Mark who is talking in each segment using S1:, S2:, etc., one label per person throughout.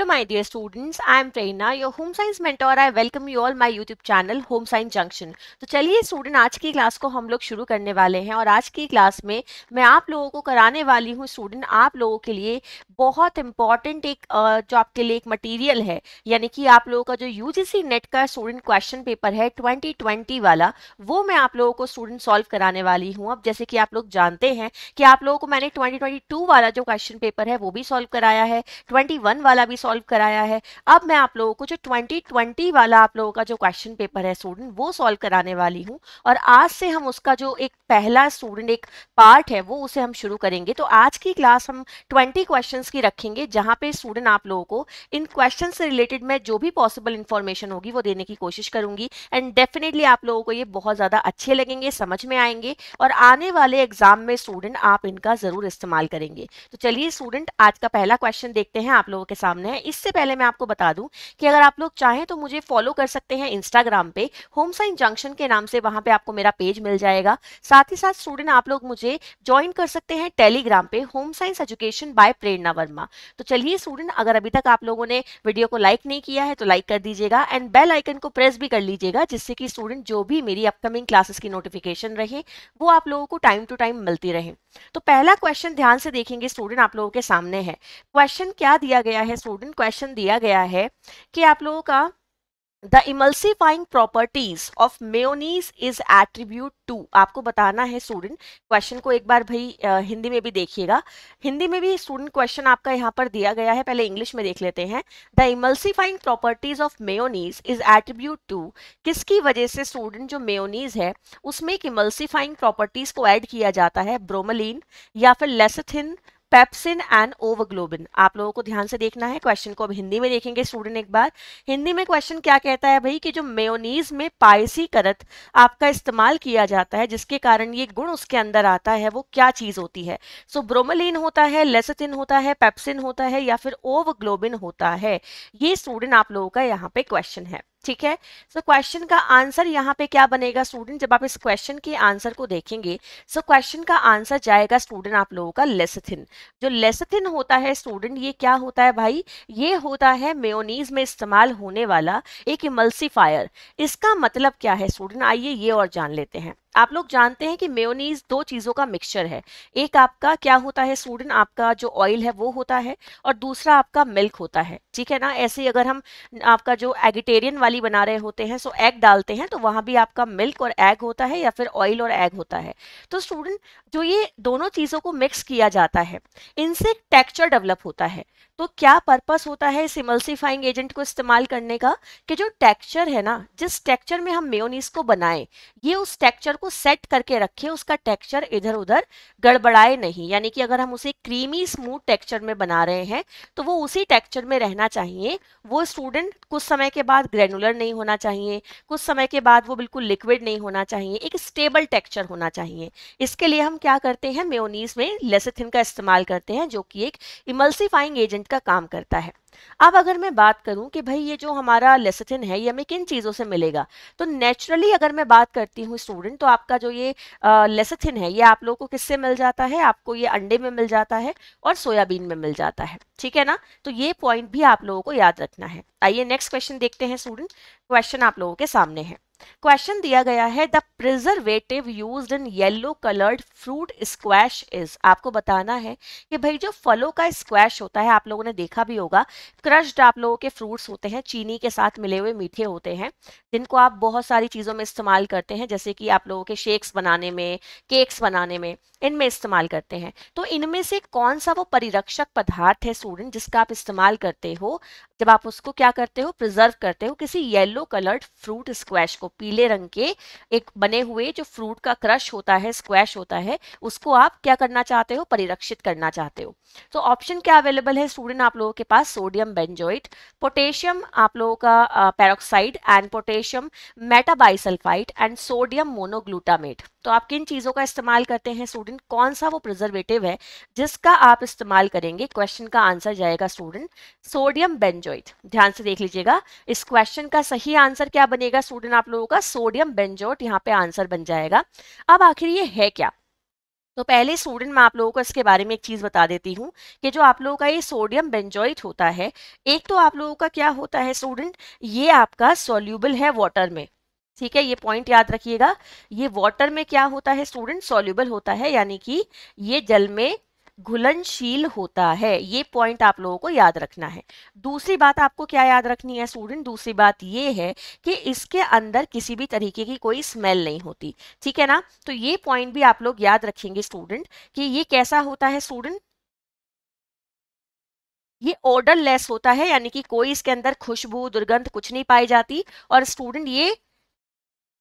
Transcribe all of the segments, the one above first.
S1: Hello my dear students, I am Prerna, your home science mentor. I welcome you all my YouTube channel Home Science Junction. तो चलिए student, आज की class को हम लोग शुरू करने वाले हैं और आज की क्लास में मैं आप लोगों को कराने वाली हूँ स्टूडेंट, आप लोगों के लिए बहुत इंपॉर्टेंट एक जो आपके लिए एक मटेरियल है, यानी कि आप लोगों का जो यूजीसी नेट का स्टूडेंट क्वेश्चन पेपर है 2020 वाला, वो मैं आप लोगों को स्टूडेंट सॉल्व कराने वाली हूँ। अब जैसे कि आप लोग जानते हैं कि आप लोगों को मैंने 2022 वाला जो क्वेश्चन पेपर है वो भी सॉल्व कराया है, 21 वाला भी सॉल्व कराया है। अब मैं आप लोगों को जो 2020 वाला आप लोगों का जो क्वेश्चन पेपर है स्टूडेंट वो सॉल्व कराने वाली हूँ और आज से हम उसका जो एक पहला स्टूडेंट एक पार्ट है वो उसे हम शुरू करेंगे। तो आज की क्लास हम 20 क्वेश्चंस की रखेंगे, जहां पे स्टूडेंट आप लोगों को इन क्वेश्चन से रिलेटेड मैं जो भी पॉसिबल इंफॉर्मेशन होगी वो देने की कोशिश करूंगी एंड डेफिनेटली आप लोगों को ये बहुत ज्यादा अच्छे लगेंगे, समझ में आएंगे और आने वाले एग्जाम में स्टूडेंट आप इनका जरूर इस्तेमाल करेंगे। तो चलिए स्टूडेंट, आज का पहला क्वेश्चन देखते हैं, आप लोगों के सामने है। इससे पहले मैं आपको बता दूं कि अगर आप लोग चाहें तो मुझे फॉलो कर सकते हैं इंस्टाग्राम पे होम साइंस जंक्शन के नाम से, वहां पे आपको मेरा पेज मिल जाएगा। साथ ही साथ स्टूडेंट आप लोग मुझे ज्वाइन कर सकते हैं टेलीग्राम पे होम साइंस एजुकेशन बाय प्रेरणा वर्मा। तो चलिए स्टूडेंट, अगर अभी तक आप लोगों ने वीडियो को लाइक नहीं किया है तो लाइक कर दीजिएगा एंड बेल आइकन को प्रेस भी कर लीजिएगा, जिससे कि स्टूडेंट जो भी मेरी अपकमिंग क्लासेस की नोटिफिकेशन रहे वो आप लोगों को टाइम टू टाइम मिलती रहे। तो पहला क्वेश्चन ध्यान से देखेंगे स्टूडेंट, आप लोगों के सामने है। क्वेश्चन क्या दिया गया है स्टूडेंट? क्वेश्चन दिया गया है कि आप लोगों का the emulsifying properties of mayonnaise is attribute to, आपको बताना है स्टूडेंट। क्वेश्चन को एक बार भाई हिंदी में भी देखिएगा, हिंदी में भी स्टूडेंट क्वेश्चन आपका यहाँ पर दिया गया है, पहले इंग्लिश में देख लेते हैं। The emulsifying properties of mayonnaise is attribute to, किसकी वजह से स्टूडेंट जो मेयोनीज है उसमें एक इमल्सिफाइंग प्रॉपर्टीज को ऐड किया जाता है? ब्रोमेलिन या फिर लेसिथिन, पेप्सिन एंड ओवग्लोबिन। आप लोगों को ध्यान से देखना है क्वेश्चन को। अब हिंदी में देखेंगे स्टूडेंट एक बार। हिंदी में क्वेश्चन क्या कहता है भाई कि जो मेयोनीज में पायसी करत आपका इस्तेमाल किया जाता है, जिसके कारण ये गुण उसके अंदर आता है, वो क्या चीज होती है? सो ब्रोमेलिन होता है, लेसिथिन होता है, पेप्सिन होता है या फिर ओवग्लोबिन होता है? ये स्टूडेंट आप लोगों का यहाँ पे क्वेश्चन है, ठीक है। सो क्वेश्चन का आंसर यहाँ पे क्या बनेगा स्टूडेंट? जब आप इस क्वेश्चन के आंसर को देखेंगे, सो क्वेश्चन का आंसर जाएगा स्टूडेंट आप लोगों का लेसिथिन। जो लेसिथिन होता है स्टूडेंट, ये क्या होता है भाई? ये होता है मेयोनीज में इस्तेमाल होने वाला एक इमल्सिफायर। इसका मतलब क्या है स्टूडेंट? आइए ये और जान लेते हैं। आप लोग जानते हैं कि मेयोनीज दो चीजों का मिक्सचर है। एक आपका क्या होता है स्टूडेंट, आपका जो ऑयल है वो होता है और दूसरा आपका मिल्क होता है, ठीक है ना। ऐसे ही अगर हम आपका जो एगिटेरियन वाली बना रहे होते हैं, सो एग डालते हैं, तो वहां भी आपका मिल्क और एग होता है या फिर ऑयल और एग होता है। तो स्टूडेंट जो ये दोनों चीजों को मिक्स किया जाता है, इनसे एक टेक्सचर डेवलप होता है। तो क्या पर्पस होता है इस इमल्सिफाइंग एजेंट को इस्तेमाल करने का? कि जो टेक्सचर है ना, जिस टेक्सचर में हम मेयोनीज को बनाएं, ये उस टेक्सचर को सेट करके रखे, उसका टेक्सचर इधर उधर गड़बड़ाए नहीं। यानी कि अगर हम उसे क्रीमी स्मूथ टेक्सचर में बना रहे हैं तो वो उसी टेक्सचर में रहना चाहिए। वो स्टूडेंट कुछ समय के बाद ग्रेनुलर नहीं होना चाहिए, कुछ समय के बाद वो बिल्कुल लिक्विड नहीं होना चाहिए, एक स्टेबल टेक्सचर होना चाहिए। इसके लिए हम क्या करते हैं, मेयोनीज में लेसिथिन का इस्तेमाल करते हैं, जो कि एक इमल्सिफाइंग एजेंट का काम करता है। अब अगर मैं बात करूं कि भाई ये जो हमारा लेसिथिन है ये हमें किन चीजों से मिलेगा, तो नेचुरली अगर मैं बात करती हूँ स्टूडेंट, तो आपका जो ये लेसिथिन है ये आप लोगों को किससे मिल जाता है? आपको ये अंडे में मिल जाता है और सोयाबीन में मिल जाता है, ठीक है ना। तो ये पॉइंट भी आप लोगों को याद रखना है। आइए नेक्स्ट क्वेश्चन देखते हैं स्टूडेंट। क्वेश्चन आप लोगों के सामने है। क्वेश्चन दिया गया है the preservative used in yellow coloured fruit squash is, आपको बताना है कि भाई जो फलों का स्क्वैश होता है, आप लोगों ने देखा भी होगा, क्रश्ड आप लोगों के फ्रूट्स होते हैं, चीनी के साथ मिले हुए मीठे होते हैं, जिनको आप बहुत सारी चीजों में इस्तेमाल करते हैं, जैसे कि आप लोगों के शेक्स बनाने में, केक्स बनाने में, इनमें इस्तेमाल करते हैं। तो इनमें से कौन सा वो परिरक्षक पदार्थ है स्टूडेंट जिसका आप इस्तेमाल करते हो जब आप उसको क्या करते हो, प्रिजर्व करते हो किसी येलो कलर्ड फ्रूट स्क्वैश को? पीले रंग के एक बने हुए जो फ्रूट का क्रश होता है, स्क्वैश होता है, उसको आप क्या करना चाहते हो, परिरक्षित करना चाहते हो। तो ऑप्शन क्या अवेलेबल है स्टूडेंट आप लोगों के पास? सोडियम बेंजोइट, पोटेशियम आप लोगों का peroxide and potassium metabisulphite and sodium monoglutamate. तो आप किन चीजों का इस्तेमाल करते हैं स्टूडेंट? कौन सा वो प्रिजर्वेटिव है जिसका आप इस्तेमाल करेंगे? क्वेश्चन का आंसर जाएगा स्टूडेंट सोडियम बेंजोइट। ध्यान से देख लीजिएगा, इस क्वेश्चन का सही आंसर क्या बनेगा स्टूडेंट आप लोगों का? सोडियम बेंजोइट यहाँ पे आंसर बन जाएगा। अब आखिर ये है क्या? तो पहले स्टूडेंट मैं आप लोगों को इसके बारे में एक चीज बता देती हूँ कि जो आप लोगों का ये सोडियम बेंजोइट होता है, एक तो आप लोगों का क्या होता है स्टूडेंट, ये आपका सॉल्यूबल है वाटर में। ठीक है, ये पॉइंट याद रखिएगा। ये वाटर में क्या होता है स्टूडेंट, सॉल्यूबल होता है, यानी कि ये जल में घुलनशील होता है। ये पॉइंट आप लोगों को याद रखना है। दूसरी बात आपको क्या याद रखनी है स्टूडेंट, दूसरी बात ये है कि इसके अंदर किसी भी तरीके की कोई स्मेल नहीं होती। ठीक है ना, तो ये पॉइंट भी आप लोग याद रखेंगे स्टूडेंट कि ये कैसा होता है स्टूडेंट, ये ओडरलेस होता है, यानी कि कोई इसके अंदर खुशबू दुर्गंध कुछ नहीं पाई जाती। और स्टूडेंट ये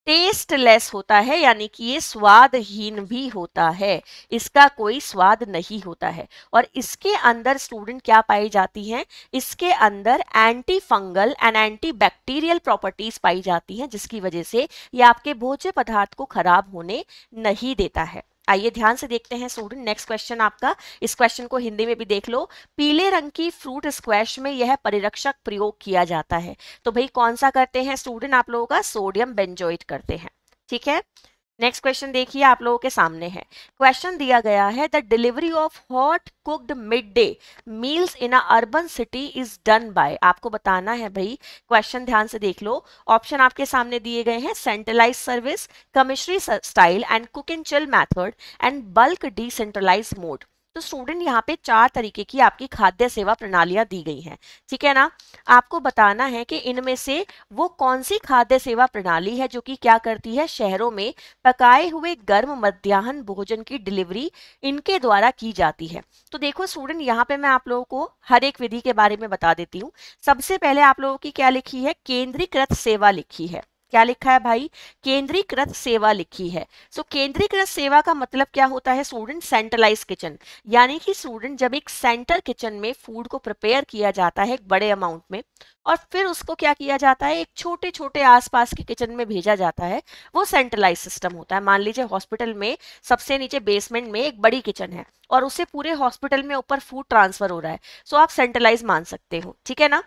S1: टेस्टलेस होता है, यानी कि ये स्वादहीन भी होता है, इसका कोई स्वाद नहीं होता है। और इसके अंदर स्टूडेंट क्या पाई जाती हैं, इसके अंदर anti fungal and anti bacterial properties पाई जाती हैं, जिसकी वजह से ये आपके भोज्य पदार्थ को खराब होने नहीं देता है। आइए ध्यान से देखते हैं स्टूडेंट नेक्स्ट क्वेश्चन आपका। इस क्वेश्चन को हिंदी में भी देख लो। पीले रंग की फ्रूट स्क्वैश में यह परिरक्षक प्रयोग किया जाता है। तो भाई कौन सा करते हैं स्टूडेंट, आप लोगों का सोडियम बेंजोइट करते हैं। ठीक है, नेक्स्ट क्वेश्चन देखिए आप लोगों के सामने है। क्वेश्चन दिया गया है, the delivery of hot cooked mid day meals in a urban city is done by. आपको बताना है भाई, क्वेश्चन ध्यान से देख लो। ऑप्शन आपके सामने दिए गए हैं, centralise service, commissary style and cook and chill method and bulk decentralise mode. तो स्टूडेंट यहाँ पे 4 तरीके की आपकी खाद्य सेवा प्रणालियां दी गई हैं। ठीक है ना, आपको बताना है कि इनमें से वो कौन सी खाद्य सेवा प्रणाली है जो कि क्या करती है, शहरों में पकाए हुए गर्म मध्याह्न भोजन की डिलीवरी इनके द्वारा की जाती है। तो देखो स्टूडेंट, यहाँ पे मैं आप लोगों को हर एक विधि के बारे में बता देती हूँ। सबसे पहले आप लोगों की क्या लिखी है, केंद्रीकृत सेवा लिखी है। क्या लिखा है भाई, केंद्रीकृत सेवा लिखी है। सो केंद्रीकृत सेवा का मतलब क्या होता है स्टूडेंट, सेंट्रलाइज किचन। यानी कि स्टूडेंट जब एक सेंटर किचन में फूड को प्रिपेयर किया जाता है एक बड़े अमाउंट में, और फिर उसको क्या किया जाता है, एक छोटे छोटे आसपास के किचन में भेजा जाता है, वो सेंट्रलाइज सिस्टम होता है। मान लीजिए हॉस्पिटल में सबसे नीचे बेसमेंट में एक बड़ी किचन है और उससे पूरे हॉस्पिटल में ऊपर फूड ट्रांसफर हो रहा है, सो आप सेंट्रलाइज मान सकते हो। ठीक है ना।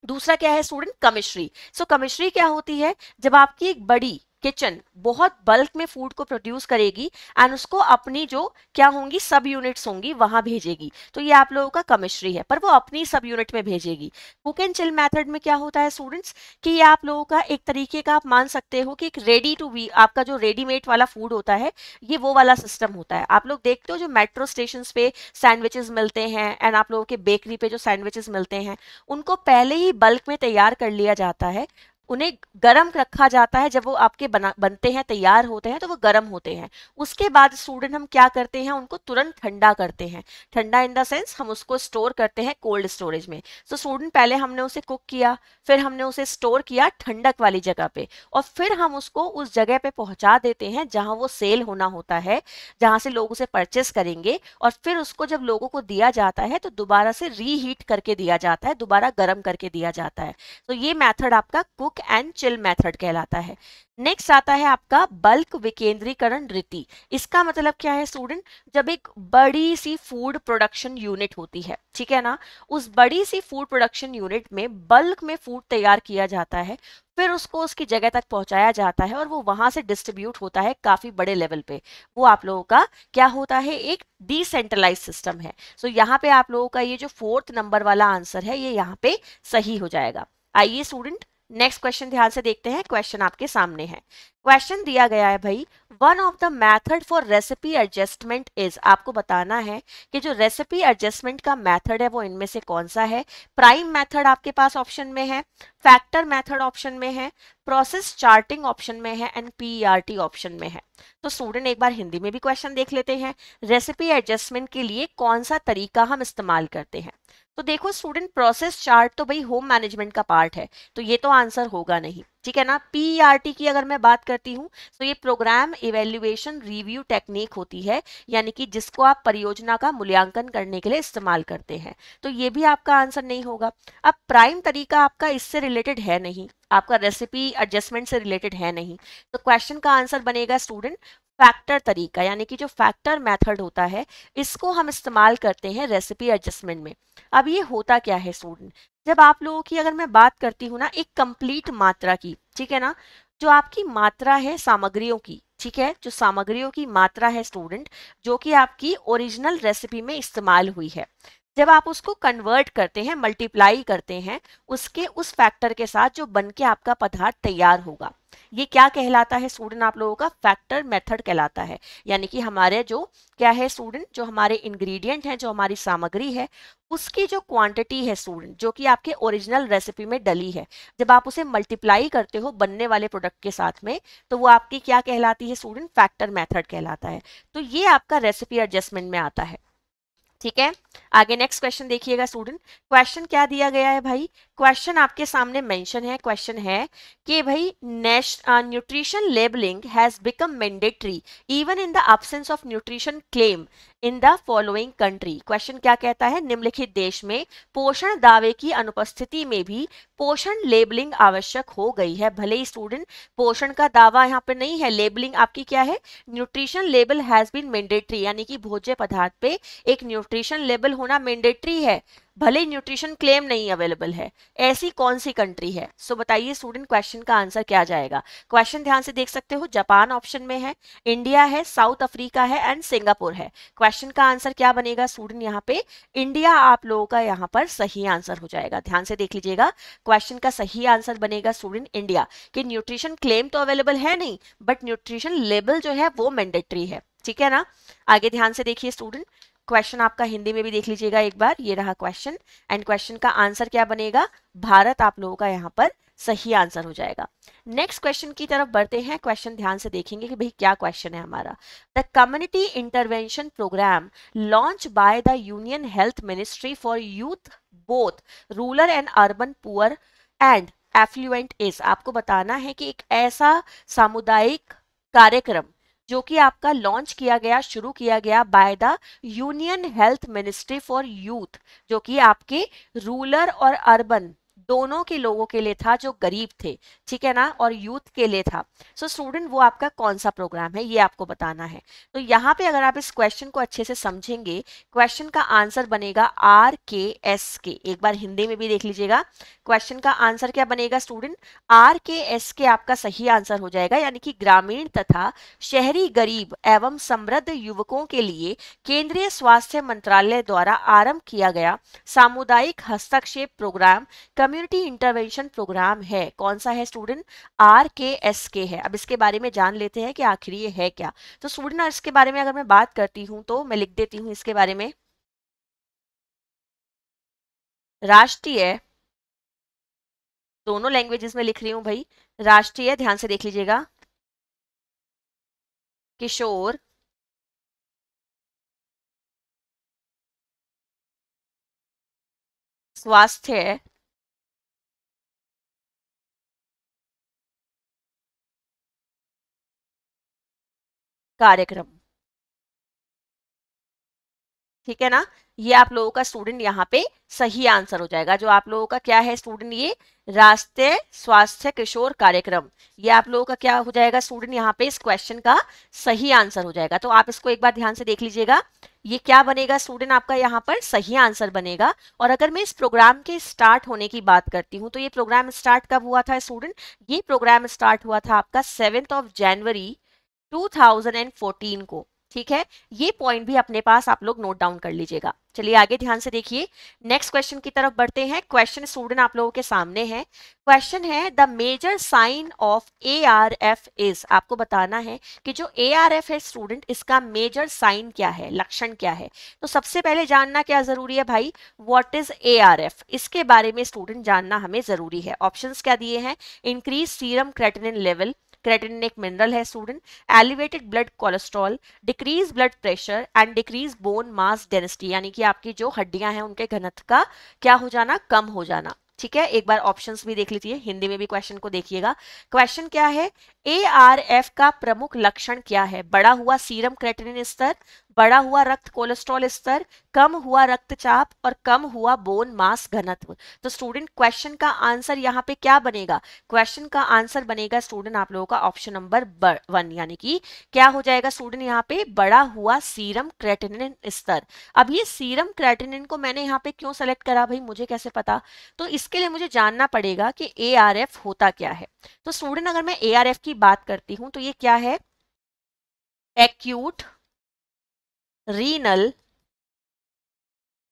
S1: दूसरा क्या है स्टूडेंट, कमिश्नरी। सो कमिश्नरी क्या होती है, जब आपकी एक बड़ी किचन बहुत बल्क में फूड को प्रोड्यूस करेगी एंड उसको अपनी जो क्या होंगी सब यूनिट्स होंगी वहां भेजेगी, तो ये आप लोगों का कमिश्नरी है, पर वो अपनी सब यूनिट में भेजेगी। कुक एंड चिल मेथड में क्या होता है स्टूडेंट्स, कि ये आप लोगों का एक तरीके का आप मान सकते हो कि एक रेडी टू वी, आपका जो रेडीमेड वाला फूड होता है, ये वो वाला सिस्टम होता है। आप लोग देखते हो जो मेट्रो स्टेशन पे सैंडविचेस मिलते हैं एंड आप लोगों के बेकरी पे जो सैंडविचेस मिलते हैं, उनको पहले ही बल्क में तैयार कर लिया जाता है, उन्हें गरम रखा जाता है। जब वो आपके बनते हैं, तैयार होते हैं, तो वो गरम होते हैं। उसके बाद स्टूडेंट हम क्या करते हैं, उनको तुरंत ठंडा करते हैं। ठंडा इन द सेंस हम उसको स्टोर करते हैं कोल्ड स्टोरेज में। तो स्टूडेंट पहले हमने उसे कुक किया, फिर हमने उसे स्टोर किया ठंडक वाली जगह पे, और फिर हम उसको उस जगह पे पहुंचा देते हैं जहां वो सेल होना होता है, जहां से लोग उसे परचेस करेंगे। और फिर उसको जब लोगों को दिया जाता है तो दोबारा से रीहीट करके दिया जाता है, दोबारा गर्म करके दिया जाता है। तो ये मेथड आपका कुक एंड चिल मेथड कहलाता है। नेक्स्ट आता है आपका बल्क विकेंद्रीकरण रीति। इसका मतलब क्या है स्टूडेंट, जब एक बड़ी सी फूड प्रोडक्शन यूनिट होती है, ठीक है ना, उस बड़ी सी फूड प्रोडक्शन यूनिट में बल्क में फूड तैयार किया जाता है, फिर उसको उसकी जगह तक पहुंचाया जाता है और वो वहां से डिस्ट्रीब्यूट होता है काफी बड़े लेवल पे। वो आप लोगों का क्या होता है, एक डिसेंट्रलाइज सिस्टम है। सो यहाँ पे आप लोगों का ये जो 4th नंबर वाला आंसर है, ये यहाँ पे सही हो जाएगा। आइए स्टूडेंट नेक्स्ट क्वेश्चन ध्यान से देखते हैं। क्वेश्चन आपके सामने है। क्वेश्चन दिया गया है भाई, one of the method for recipe adjustment is. आपको बताना है कि जो रेसिपी एडजस्टमेंट का मेथड है वो इनमें से कौन सा है। प्राइम मेथड आपके पास ऑप्शन में है, फैक्टर मेथड ऑप्शन में है, प्रोसेस चार्टिंग ऑप्शन में है एंड पीईआरटी ऑप्शन में है। तो स्टूडेंट एक बार हिंदी में भी क्वेश्चन देख लेते हैं, रेसिपी एडजस्टमेंट के लिए कौन सा तरीका हम इस्तेमाल करते हैं। तो देखो स्टूडेंट, प्रोसेस चार्ट तो भाई होम मैनेजमेंट का पार्ट है, तो ये तो आंसर होगा नहीं। ठीक है ना। पीईआरटी की अगर मैं बात करती हूँ तो ये प्रोग्राम इवेल्युएशन रिव्यू टेक्निक होती है, यानी कि जिसको आप परियोजना का मूल्यांकन करने के लिए इस्तेमाल करते हैं, तो ये भी आपका आंसर नहीं होगा। अब प्राइम तरीका आपका इससे रिलेटेड है नहीं, आपका रेसिपी एडजस्टमेंट से रिलेटेड है नहीं, तो क्वेश्चन का आंसर बनेगा स्टूडेंट फैक्टर तरीका, यानी कि जो फैक्टर मेथड होता है इसको हम इस्तेमाल करते हैं रेसिपी एडजस्टमेंट में। अब ये होता क्या है स्टूडेंट, जब आप लोगों की अगर मैं बात करती हूँ ना एक कंप्लीट मात्रा की, ठीक है ना, जो आपकी मात्रा है सामग्रियों की, ठीक है, जो सामग्रियों की मात्रा है स्टूडेंट, जो कि आपकी ओरिजिनल रेसिपी में इस्तेमाल हुई है, जब आप उसको कन्वर्ट करते हैं, मल्टीप्लाई करते हैं उसके उस फैक्टर के साथ जो बन के आपका पदार्थ तैयार होगा, ये क्या कहलाता है स्टूडेंट? आप लोगों का फैक्टर मेथड कहलाता है। यानी कि हमारे जो क्या है स्टूडेंट, जो हमारे इंग्रेडिएंट हैं, जो हमारी सामग्री है, उसकी जो क्वांटिटी है स्टूडेंट, जो कि आपके ओरिजिनल रेसिपी में डली है, जब आप उसे मल्टीप्लाई करते हो बनने वाले प्रोडक्ट के साथ में, तो वो आपकी क्या कहलाती है स्टूडेंट? फैक्टर मेथड कहलाता है। तो ये आपका रेसिपी एडजस्टमेंट में आता है, ठीक है। आगे नेक्स्ट क्वेश्चन देखिएगा स्टूडेंट। क्वेश्चन क्या दिया गया है भाई? क्वेश्चन आपके सामने मेंशन है, क्वेश्चन है कि भाई nutrition labelling has become mandatory even in the absence of nutrition claim in the following country. Question क्या कहता है? निम्नलिखित देश में पोषण दावे की अनुपस्थिति में भी पोषण लेबलिंग आवश्यक हो गई है। भले ही स्टूडेंट पोषण का दावा यहाँ पे नहीं है, लेबलिंग आपकी क्या है? Nutrition label has been mandatory, यानी कि भोज्य पदार्थ पे एक न्यूट्रिशन लेबल होना मैंडेटरी है, भले ही न्यूट्रिशन क्लेम नहीं अवेलेबल है। ऐसी कौन सी कंट्री है? सो बताइए स्टूडेंट, क्वेश्चन का आंसर क्या जाएगा? क्वेश्चन ध्यान से देख सकते हो, जापान ऑप्शन में है, इंडिया है, साउथ अफ्रीका है एंड सिंगापुर है। क्वेश्चन का आंसर क्या बनेगा स्टूडेंट? यहाँ पे इंडिया आप लोगों का यहाँ पर सही आंसर हो जाएगा। ध्यान से देख लीजिएगा, क्वेश्चन का सही आंसर बनेगा स्टूडेंट इंडिया, कि न्यूट्रिशन क्लेम तो अवेलेबल है नहीं, बट न्यूट्रिशन लेबल जो है वो मैंडेटरी है, ठीक है ना। आगे ध्यान से देखिए स्टूडेंट, क्वेश्चन आपका हिंदी में भी देख लीजिएगा एक बार, ये रहा क्वेश्चन, एंड क्वेश्चन का आंसर क्या बनेगा? भारत आप लोगों का यहाँ पर सही आंसर हो जाएगा। नेक्स्ट क्वेश्चन की तरफ बढ़ते हैं। क्वेश्चन ध्यान से देखेंगे कि भाई क्या क्वेश्चन है हमारा। The community intervention programme launch by the union health ministry for youth both rural and urban poor and affluent is. आपको बताना है कि एक ऐसा सामुदायिक कार्यक्रम जो कि आपका लॉन्च किया गया, शुरू किया गया bye the union health ministry for youth, जो कि आपके रूरल और अर्बन दोनों के लोगों के लिए था, जो गरीब थे, ठीक है ना, और यूथ के लिए था। सो स्टूडेंट वो आपका कौन सा प्रोग्राम है, ये आपको बताना है। तो यहाँ पे अगर आप इस क्वेश्चन को अच्छे से समझेंगे, क्वेश्चन का आंसर बनेगा RKSK। एक बार हिंदी में भी देख लीजिएगा, क्वेश्चन का आंसर क्या बनेगा स्टूडेंट? RKSK आपका सही आंसर हो जाएगा, यानी कि ग्रामीण तथा शहरी गरीब एवं समृद्ध युवकों के लिए केंद्रीय स्वास्थ्य मंत्रालय द्वारा आरंभ किया गया सामुदायिक हस्तक्षेप प्रोग्राम कम्युनिटी इंटरवेंशन प्रोग्राम है। कौन सा है स्टूडेंट? RKSK है। अब इसके बारे में जान लेते हैं कि आखिर ये है क्या। तो स्टूडेंट इसके बारे में अगर मैं बात करती हूँ तो मैं लिख देती हूँ इसके बारे में, राष्ट्रीय, दोनों लैंग्वेजेस में लिख रही हूँ भाई, राष्ट्रीय, ध्यान से देख लीजिएगा, किशोर स्वास्थ्य कार्यक्रम, ठीक है ना। ये आप लोगों का स्टूडेंट यहाँ पे सही आंसर हो जाएगा। जो आप लोगों का क्या है स्टूडेंट, ये राष्ट्रीय स्वास्थ्य किशोर कार्यक्रम, ये आप लोगों का क्या हो जाएगा स्टूडेंट, यहाँ पे इस क्वेश्चन का सही आंसर हो जाएगा। तो आप इसको एक बार ध्यान से देख लीजिएगा, ये क्या बनेगा स्टूडेंट, आपका यहाँ पर सही आंसर बनेगा। और अगर मैं इस प्रोग्राम के स्टार्ट होने की बात करती हूँ, तो ये प्रोग्राम स्टार्ट कब हुआ था स्टूडेंट? ये प्रोग्राम स्टार्ट हुआ था आपका 7 जनवरी 2014 को, ठीक है। ये पॉइंट भी अपने पास आप लोग नोट डाउन कर लीजिएगा। चलिए आगे ध्यान से देखिए, नेक्स्ट क्वेश्चन की तरफ बढ़ते हैं। क्वेश्चन स्टूडेंट आप लोगों के सामने है, क्वेश्चन है the major sign of ARF is. आपको बताना है कि जो ARF है स्टूडेंट, इसका मेजर साइन क्या है, लक्षण क्या है। तो सबसे पहले जानना क्या जरूरी है भाई, व्हाट इज ARF, इसके बारे में स्टूडेंट जानना हमें जरूरी है। ऑप्शंस क्या दिए हैं? Increase serum creatinine level, creatinine एक मिनरल है student, elevated blood cholesterol, decrease blood pressure and decrease bone mass density, यानी कि आपकी जो हड्डियां हैं उनके घनत्व का क्या हो जाना, कम हो जाना, ठीक है। एक बार ऑप्शंस भी देख लीजिए, हिंदी में भी क्वेश्चन को देखिएगा। क्वेश्चन क्या है? ARF का प्रमुख लक्षण क्या है? बढ़ा हुआ सीरम क्रेटिनिन स्तर, बढ़ा हुआ रक्त कोलेस्ट्रॉल स्तर, कम हुआ रक्तचाप और कम हुआ बोन मास घनत्व। तो स्टूडेंट क्वेश्चन का आंसर यहाँ पे क्या बनेगा? क्वेश्चन का आंसर बनेगा स्टूडेंट आप लोगों का ऑप्शन नंबर 1, यानी कि क्या हो जाएगा स्टूडेंट यहाँ पे? बढ़ा हुआ सीरम क्रेटिनिन स्तर। अब ये सीरम क्रेटिनिन को मैंने यहाँ पे क्यों सेलेक्ट करा भाई, मुझे कैसे पता? तो इसके लिए मुझे जानना पड़ेगा कि ARF होता क्या है। तो स्टूडेंट अगर मैं ARF की बात करती हूं तो ये क्या है? एक्यूट रीनल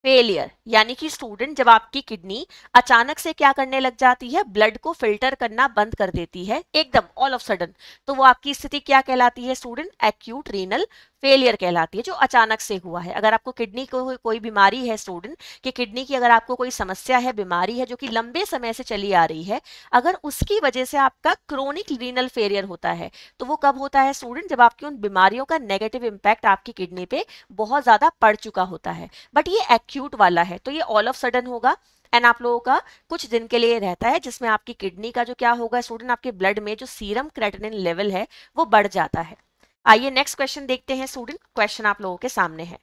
S1: फेलियर, यानी कि स्टूडेंट जब आपकी किडनी अचानक से क्या करने लग जाती है? ब्लड को फिल्टर करना बंद कर देती है एकदम ऑल ऑफ सडन, तो वो आपकी स्थिति क्या कहलाती है स्टूडेंट? एक्यूट रीनल फेलियर कहलाती है, जो अचानक से हुआ है। अगर आपको किडनी को कोई बीमारी है स्टूडेंट, कि किडनी की अगर आपको कोई समस्या है, बीमारी है जो कि लंबे समय से चली आ रही है, अगर उसकी वजह से आपका क्रोनिक रीनल फेलियर होता है, तो वो कब होता है स्टूडेंट? जब आपकी उन बीमारियों का नेगेटिव इंपैक्ट आपकी किडनी पे बहुत ज्यादा पड़ चुका होता है। बट ये एक्यूट वाला है, तो ये ऑल ऑफ सडन होगा एंड आप लोगों का कुछ दिन के लिए रहता है, जिसमें आपकी किडनी का जो क्या होगा स्टूडेंट, आपके ब्लड में जो सीरम क्रेटिनिन लेवल है वो बढ़ जाता है। आइए नेक्स्ट क्वेश्चन देखते हैं स्टूडेंट। क्वेश्चन आप लोगों के सामने है।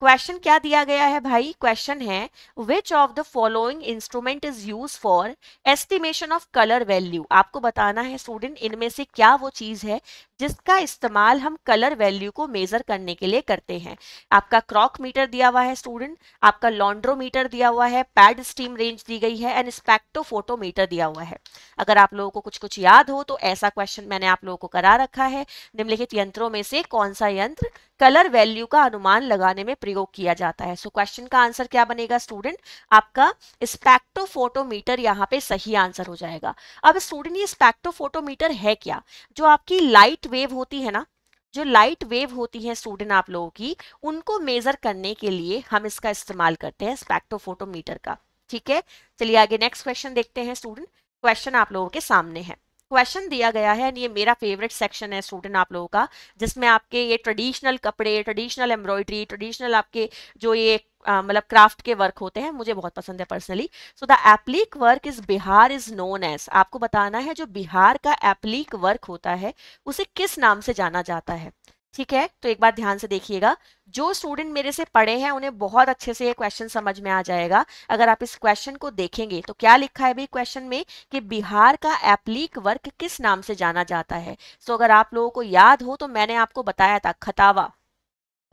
S1: क्वेश्चन क्या दिया गया है भाई? क्वेश्चन है which of the following instrument is use for estimation of colour value. आपको बताना है स्टूडेंट इनमें से क्या वो चीज है जिसका इस्तेमाल हम कलर वैल्यू को मेजर करने के लिए करते हैं। आपका क्रॉक मीटर दिया हुआ है स्टूडेंट, आपका लॉन्ड्रोमीटर दिया हुआ है, पैड स्टीम रेंज दी गई है एंड स्पेक्ट्रोफोटोमीटर दिया हुआ है। अगर आप लोगों को कुछ कुछ याद हो तो ऐसा क्वेश्चन मैंने आप लोगों को करा रखा है। निम्नलिखित यंत्रों में से कौन सा यंत्र कलर वैल्यू का अनुमान लगाने में प्रयोग किया जाता है? सो क्वेश्चन का आंसर क्या बनेगा स्टूडेंट? आपका स्पेक्ट्रोफोटोमीटर यहाँ पे सही आंसर हो जाएगा। अब स्टूडेंट ये स्पेक्ट्रोफोटोमीटर है क्या? जो आपकी लाइट वेव होती है ना, जो लाइट वेव होती है स्टूडेंट आप लोगों की, उनको मेजर करने के लिए हम इसका इस्तेमाल करते हैं स्पेक्ट्रोफोटोमीटर का। ठीक है, चलिए आगे नेक्स्ट क्वेश्चन देखते हैं स्टूडेंट। क्वेश्चन आप लोगों के सामने है। क्वेश्चन दिया गया है, ये मेरा फेवरेट सेक्शन है स्टूडेंट आप लोगों का, जिसमें आपके ये ट्रेडिशनल कपड़े, ट्रेडिशनल एम्ब्रॉयडरी, ट्रेडिशनल आपके जो ये मतलब क्राफ्ट के वर्क होते हैं, मुझे बहुत पसंद है personally. So the applique work is Bihar is known as. आपको बताना है जो बिहार का एप्लिक वर्क होता है उसे किस नाम से जाना जाता है। ठीक है, तो एक बार ध्यान से देखिएगा, जो स्टूडेंट मेरे से पढ़े हैं उन्हें बहुत अच्छे से ये क्वेश्चन समझ में आ जाएगा। अगर आप इस क्वेश्चन को देखेंगे तो क्या लिखा है भाई क्वेश्चन में कि बिहार का एप्लिक वर्क किस नाम से जाना जाता है। सो अगर आप लोगों को याद हो तो मैंने आपको बताया था खटावा,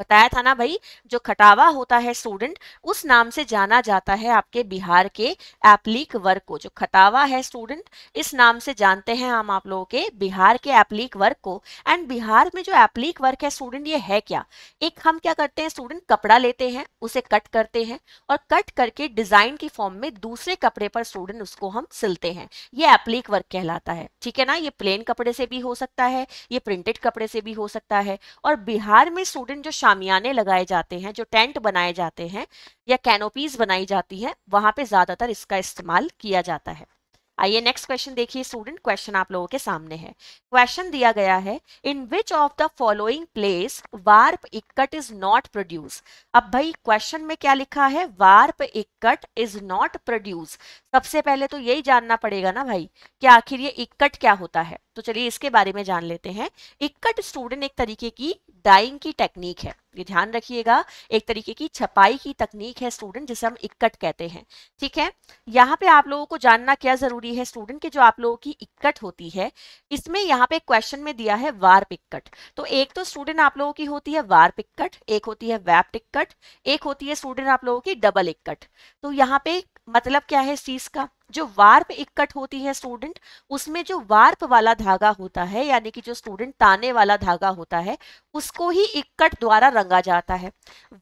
S1: बताया था ना भाई, जो खटावा होता है स्टूडेंट उस नाम से जाना जाता है आपके बिहार के एप्लिक वर्क को। जो खटावा है स्टूडेंट इस नाम से जानते हैं हम आप लोगों के बिहार के एप्लिक वर्क को। एंड बिहार में जो एप्लिक वर्क है स्टूडेंट ये है क्या? एक हम क्या करते हैं स्टूडेंट, कपड़ा लेते हैं, उसे कट करते हैं और कट करके डिजाइन की फॉर्म में दूसरे कपड़े पर स्टूडेंट उसको हम सिलते हैं, ये एप्लिक वर्क कहलाता है। ठीक है ना, ये प्लेन कपड़े से भी हो सकता है, ये प्रिंटेड कपड़े से भी हो सकता है। और बिहार में स्टूडेंट जो शामियाने लगाए जाते हैं, जो टेंट बनाए जाते हैं या कैनोपीज बनाई जाती है, वहां पे ज्यादातर इसका इस्तेमाल किया जाता है। आइए नेक्स्ट क्वेश्चन देखिए स्टूडेंट। क्वेश्चन आप लोगों के सामने है। क्वेश्चन दिया गया है in which of the following place warp ikat is not produce. अब भाई क्वेश्चन में क्या लिखा है? Warp ikat is not produce. सबसे पहले तो यही जानना पड़ेगा ना भाई कि आखिर ये इक्कट क्या होता है, तो चलिए इसके बारे में जान लेते हैं। इक्कट स्टूडेंट एक तरीके की डाइंग की टेक्निक है, ये ध्यान रखिएगा, एक तरीके की छपाई की तकनीक है स्टूडेंट जिसे हम इक्कट कहते हैं। ठीक है, यहाँ पे आप लोगों को जानना क्या जरूरी है स्टूडेंट कि जो आप लोगों की इक्कट होती है, इसमें यहाँ पे क्वेश्चन में दिया है वार्प इक्कट। तो एक तो स्टूडेंट आप लोगों की होती है वार्प इक्कट, एक होती है वैप्ट इक्कट, एक होती है स्टूडेंट आप लोगों की डबल इक्कट। तो यहाँ पे मतलब क्या है इस चीज का? जो वार्प इक्कट होती है स्टूडेंट, उसमें जो वार्प वाला धागा होता है, यानी कि जो स्टूडेंट ताने वाला धागा होता है, उसको ही इक्कट द्वारा रंगा जाता है।